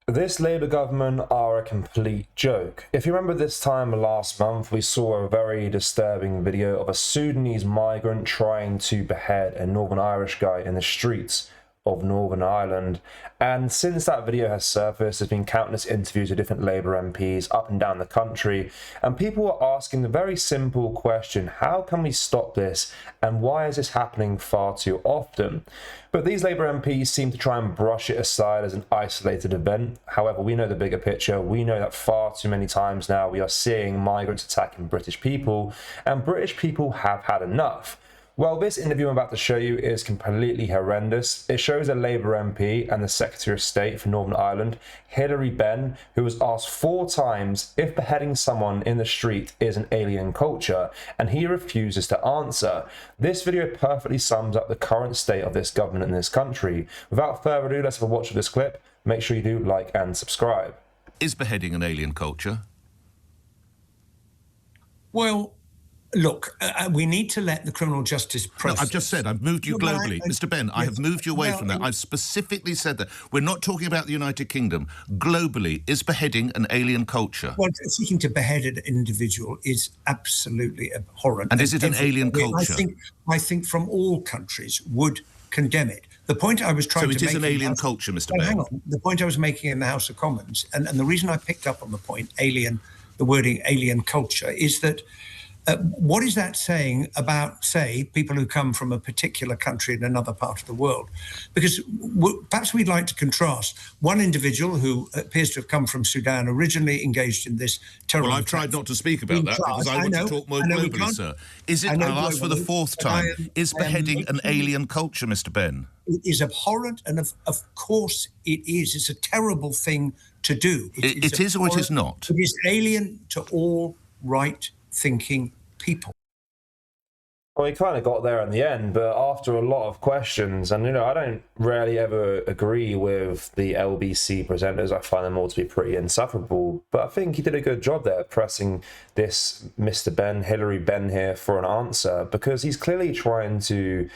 This Labour government are a complete joke. If you remember this time last month, we saw a very disturbing video of a Sudanese migrant trying to behead a Northern Irish guy in the streets of Northern Ireland. And since that video has surfaced, there's been countless interviews with different Labour MPs up and down the country, and people are asking the very simple question: how can we stop this, and why is this happening far too often? But these Labour MPs seem to try and brush it aside as an isolated event. However, we know the bigger picture. We know that far too many times now we are seeing migrants attacking British people, and British people have had enough. Well, this interview I'm about to show you is completely horrendous. It shows a Labour MP and the Secretary of State for Northern Ireland, Hilary Benn, who was asked 4 times if beheading someone in the street is an alien culture, and he refuses to answer. This video perfectly sums up the current state of this government in this country. Without further ado, let's have a watch of this clip. Make sure you do like and subscribe. Is beheading an alien culture? Well, look, we need to let the criminal justice process... No, I've just said I've moved you globally. Mr. Benn, I have moved you away from that. I've specifically said that. We're not talking about the United Kingdom. Globally, is beheading an alien culture? Well, seeking to behead an individual is absolutely abhorrent. And is it an alien culture? I think from all countries would condemn it. The point I was trying to make... So it is an alien culture, Mr. Benn? Hang on. The point I was making in the House of Commons, and the reason I picked up on the point, the wording alien culture, is that what is that saying about, say, people who come from a particular country in another part of the world? Because perhaps we'd like to contrast one individual who appears to have come from Sudan, originally engaged in this terrible... Well, I've tried not to speak about that because I want to talk more globally, sir. Is it, I'll ask for the 4th time, is beheading an alien culture, Mr. Benn? It is abhorrent, and of course it is. It's a terrible thing to do. It is or it is not? It is alien to all right-thinking people. Well, he kind of got there in the end, but after a lot of questions, and I don't rarely ever agree with the LBC presenters. I find them all to be pretty insufferable, but I think he did a good job there pressing this Mr. Benn, Hilary Benn here, for an answer, because he's clearly trying to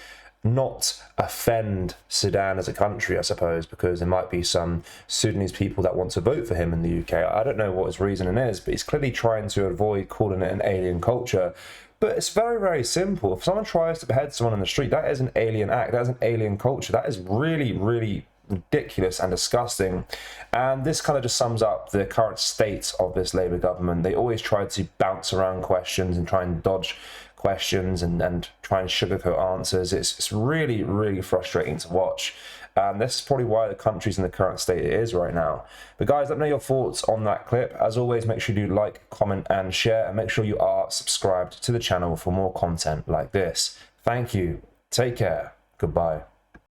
not offend Sudan as a country, I suppose, because there might be some Sudanese people that want to vote for him in the UK. I don't know what his reasoning is, but he's clearly trying to avoid calling it an alien culture. But it's very, very simple. If someone tries to behead someone in the street, that is an alien act. That is an alien culture. That is really, really ridiculous and disgusting. And this kind of just sums up the current state of this Labour government. They always try to bounce around questions and try and dodge questions and try and sugarcoat answers. It's really, really frustrating to watch. And this is probably why the country's in the current state it is right now. But guys, let me know your thoughts on that clip. As always, make sure you do like, comment, and share, and make sure you are subscribed to the channel for more content like this. Thank you. Take care. Goodbye.